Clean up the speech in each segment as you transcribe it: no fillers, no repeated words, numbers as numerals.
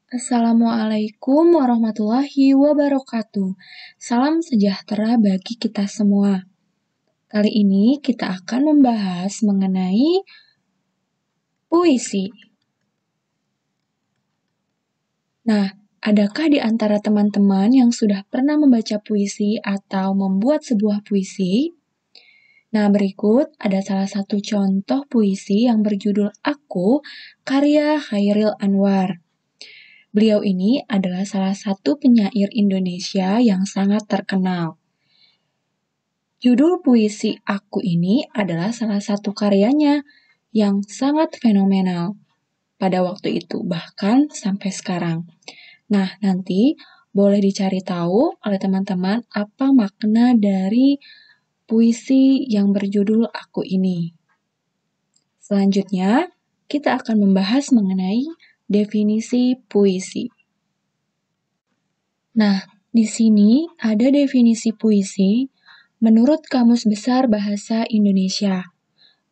Assalamualaikum warahmatullahi wabarakatuh. Salam sejahtera bagi kita semua. Kali ini kita akan membahas mengenai puisi. Nah, adakah di antara teman-teman yang sudah pernah membaca puisi atau membuat sebuah puisi? Nah, berikut ada salah satu contoh puisi yang berjudul Aku, karya Chairil Anwar. Beliau ini adalah salah satu penyair Indonesia yang sangat terkenal. Judul puisi Aku ini adalah salah satu karyanya yang sangat fenomenal pada waktu itu, bahkan sampai sekarang. Nah, nanti boleh dicari tahu oleh teman-teman apa makna dari puisi yang berjudul Aku ini. Selanjutnya, kita akan membahas mengenai definisi puisi. Nah, di sini ada definisi puisi menurut Kamus Besar Bahasa Indonesia.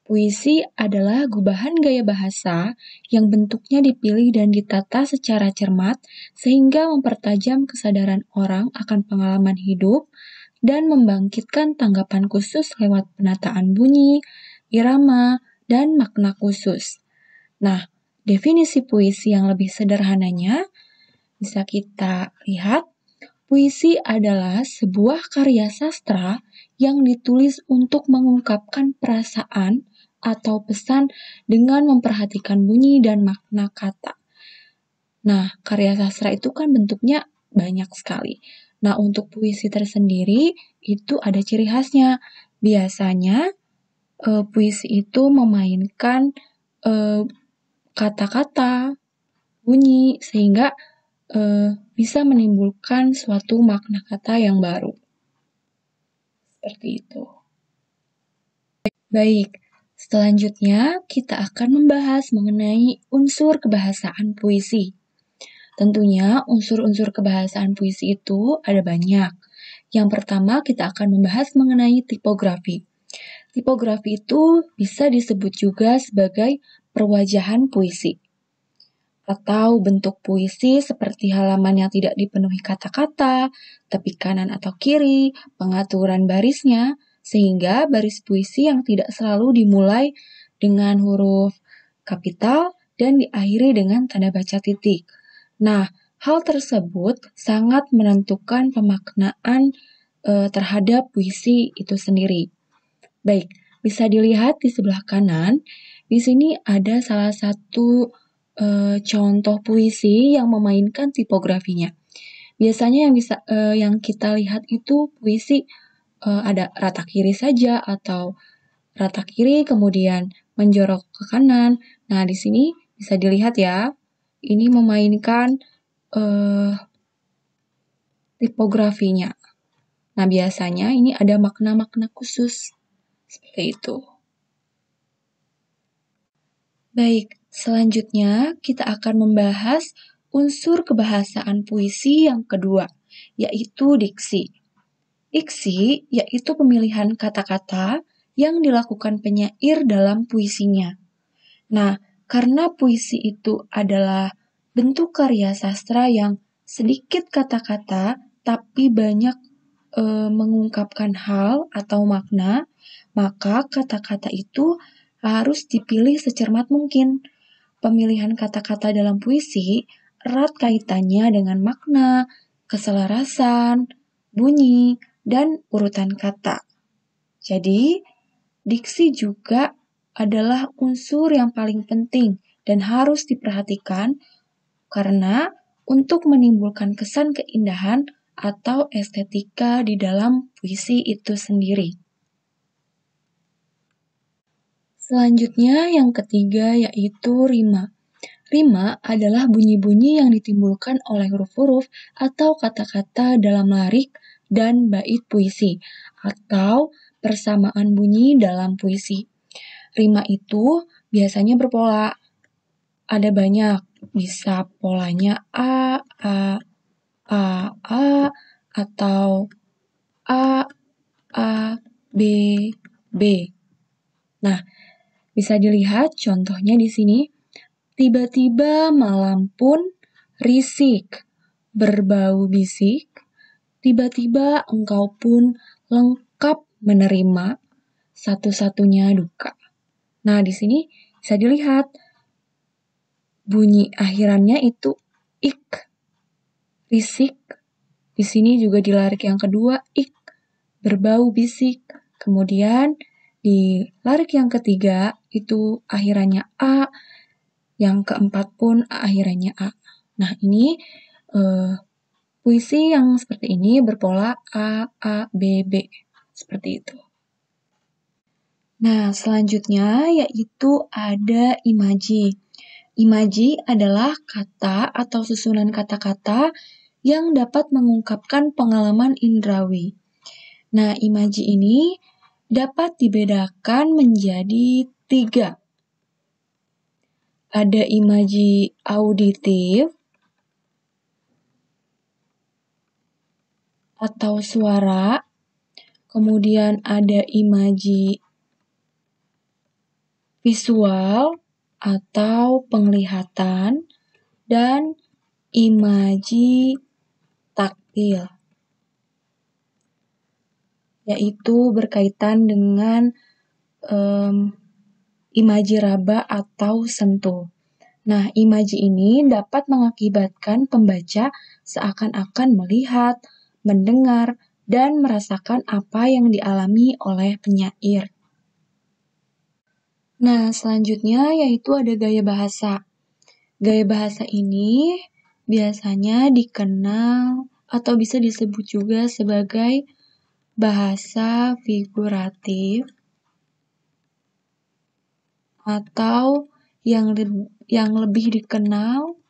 Puisi adalah gubahan gaya bahasa yang bentuknya dipilih dan ditata secara cermat sehingga mempertajam kesadaran orang akan pengalaman hidup dan membangkitkan tanggapan khusus lewat penataan bunyi, irama, dan makna khusus. Nah, definisi puisi yang lebih sederhananya bisa kita lihat. Puisi adalah sebuah karya sastra yang ditulis untuk mengungkapkan perasaan atau pesan dengan memperhatikan bunyi dan makna kata. Nah, karya sastra itu kan bentuknya banyak sekali. Nah, untuk puisi tersendiri itu ada ciri khasnya. Biasanya puisi itu memainkan kata-kata, bunyi, sehingga bisa menimbulkan suatu makna kata yang baru. Seperti itu. Baik, selanjutnya kita akan membahas mengenai unsur kebahasaan puisi. Tentunya unsur-unsur kebahasaan puisi itu ada banyak. Yang pertama kita akan membahas mengenai tipografi. Tipografi itu bisa disebut juga sebagai perwajahan puisi. Atau bentuk puisi seperti halaman yang tidak dipenuhi kata-kata, tepi kanan atau kiri, pengaturan barisnya, sehingga baris puisi yang tidak selalu dimulai dengan huruf kapital dan diakhiri dengan tanda baca titik. Nah, hal tersebut sangat menentukan pemaknaan terhadap puisi itu sendiri. Baik, bisa dilihat di sebelah kanan, di sini ada salah satu contoh puisi yang memainkan tipografinya. Biasanya yang kita lihat itu puisi ada rata kiri saja atau rata kiri kemudian menjorok ke kanan. Nah, di sini bisa dilihat ya, ini memainkan tipografinya. Nah, biasanya ini ada makna-makna khusus seperti itu. Baik, selanjutnya kita akan membahas unsur kebahasaan puisi yang kedua, yaitu diksi. Diksi yaitu pemilihan kata-kata yang dilakukan penyair dalam puisinya. Nah, karena puisi itu adalah bentuk karya sastra yang sedikit kata-kata tapi banyak mengungkapkan hal atau makna, maka kata-kata itu harus dipilih secermat mungkin. Pemilihan kata-kata dalam puisi erat kaitannya dengan makna, keselarasan, bunyi, dan urutan kata. Jadi, diksi juga adalah unsur yang paling penting dan harus diperhatikan karena untuk menimbulkan kesan keindahan atau estetika di dalam puisi itu sendiri. Selanjutnya yang ketiga yaitu rima. Rima adalah bunyi-bunyi yang ditimbulkan oleh huruf-huruf atau kata-kata dalam larik dan bait puisi atau persamaan bunyi dalam puisi. Rima itu biasanya berpola. Ada banyak, bisa polanya A, atau A, B, B. Nah, bisa dilihat contohnya di sini. Tiba-tiba malam pun risik, berbau bisik, tiba-tiba engkau pun lengkap menerima satu-satunya duka. Nah, di sini bisa dilihat bunyi akhirannya itu ik, risik. Di sini juga di larik yang kedua ik, berbau bisik. Kemudian di larik yang ketiga itu akhirannya a, yang keempat pun akhirannya a. Nah, ini puisi yang seperti ini berpola A, A, B, B. Seperti itu. Nah, selanjutnya yaitu ada imaji. Imaji adalah kata atau susunan kata-kata yang dapat mengungkapkan pengalaman indrawi. Nah, imaji ini dapat dibedakan menjadi 3. Ada imaji auditif atau suara, kemudian ada imaji visual atau penglihatan, dan imaji taktil, yaitu berkaitan dengan imaji raba atau sentuh. Nah, imaji ini dapat mengakibatkan pembaca seakan-akan melihat, mendengar, dan merasakan apa yang dialami oleh penyair. Nah, selanjutnya yaitu ada gaya bahasa. Gaya bahasa ini biasanya dikenal atau bisa disebut juga sebagai bahasa figuratif atau yang lebih dikenal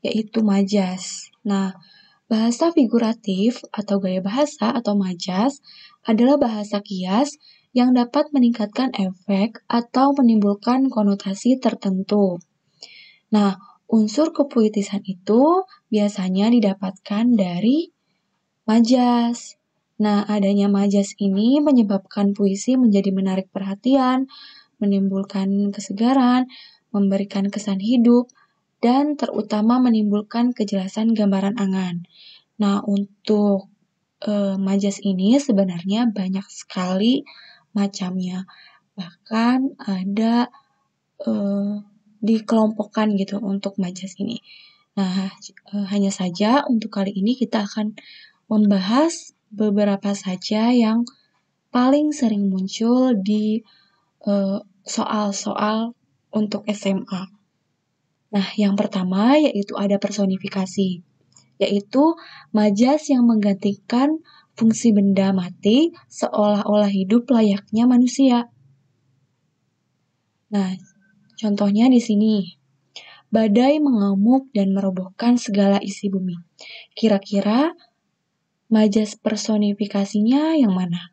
yaitu majas. Nah, bahasa figuratif atau gaya bahasa atau majas adalah bahasa kias yang dapat meningkatkan efek atau menimbulkan konotasi tertentu. Nah, unsur kepuitisan itu biasanya didapatkan dari majas. Nah, adanya majas ini menyebabkan puisi menjadi menarik perhatian, menimbulkan kesegaran, memberikan kesan hidup, dan terutama menimbulkan kejelasan gambaran angan. Nah, untuk majas ini sebenarnya banyak sekali macamnya. Bahkan ada dikelompokkan gitu untuk majas ini. Nah, hanya saja untuk kali ini kita akan membahas beberapa saja yang paling sering muncul di soal-soal untuk SMA. Nah, yang pertama yaitu ada personifikasi, yaitu majas yang menggantikan fungsi benda mati seolah-olah hidup layaknya manusia. Nah, contohnya di sini. Badai mengamuk dan merobohkan segala isi bumi. Kira-kira majas personifikasinya yang mana?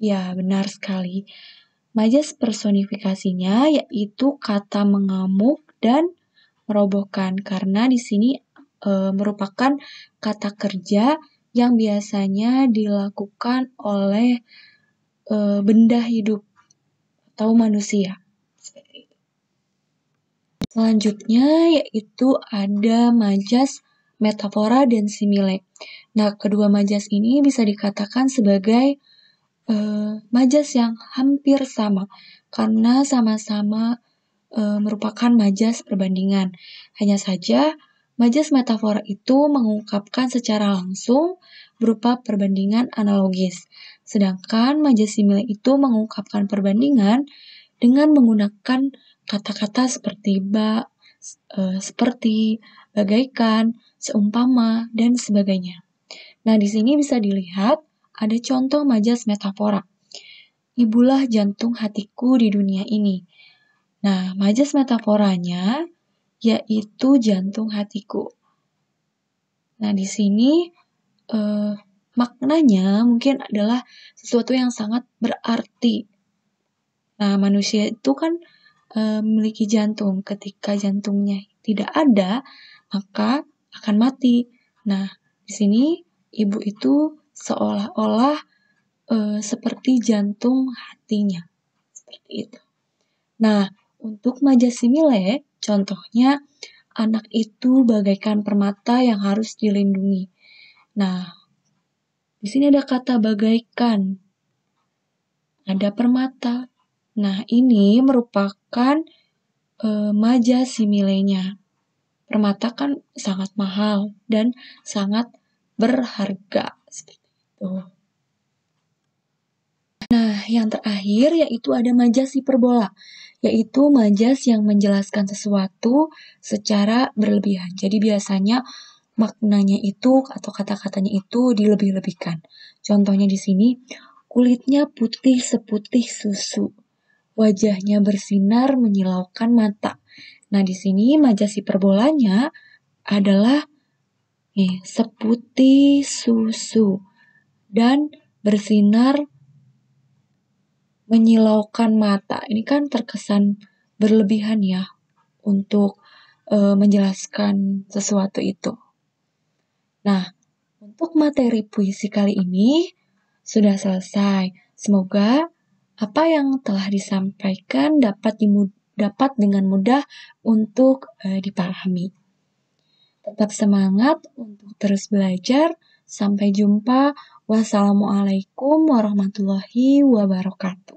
Ya, benar sekali. Majas personifikasinya yaitu kata mengamuk dan merobohkan, karena di sini merupakan kata kerja yang biasanya dilakukan oleh benda hidup atau manusia. Selanjutnya yaitu ada majas metafora dan simile. Nah, kedua majas ini bisa dikatakan sebagai majas yang hampir sama karena sama-sama merupakan majas perbandingan. Hanya saja majas metafora itu mengungkapkan secara langsung berupa perbandingan analogis. Sedangkan majas simile itu mengungkapkan perbandingan dengan menggunakan kata-kata seperti seperti, bagaikan, seumpama, dan sebagainya. Nah, di sini bisa dilihat ada contoh majas metafora. Ibulah jantung hatiku di dunia ini. Nah, majas metaforanya yaitu jantung hatiku. Nah, di sini maknanya mungkin adalah sesuatu yang sangat berarti. Nah, manusia itu kan memiliki jantung. Ketika jantungnya tidak ada, maka akan mati. Nah, di sini ibu itu seolah-olah seperti jantung hatinya. Seperti itu. Nah, untuk majas simile, contohnya anak itu bagaikan permata yang harus dilindungi. Nah, di sini ada kata bagaikan, ada permata. Nah, ini merupakan majas similenya. Permata kan sangat mahal dan sangat berharga. Seperti itu. Nah, yang terakhir yaitu ada majas hiperbola, yaitu majas yang menjelaskan sesuatu secara berlebihan. Jadi biasanya maknanya itu atau kata-katanya itu dilebih-lebihkan. Contohnya di sini, kulitnya putih seputih susu, wajahnya bersinar menyilaukan mata. Nah, di sini majas hiperbolanya adalah seputih susu dan bersinar menyilaukan mata. Ini kan terkesan berlebihan ya untuk menjelaskan sesuatu itu. Nah, untuk materi puisi kali ini sudah selesai. Semoga apa yang telah disampaikan dapat dengan mudah untuk dipahami. Tetap semangat untuk terus belajar. Sampai jumpa. Wassalamualaikum warahmatullahi wabarakatuh.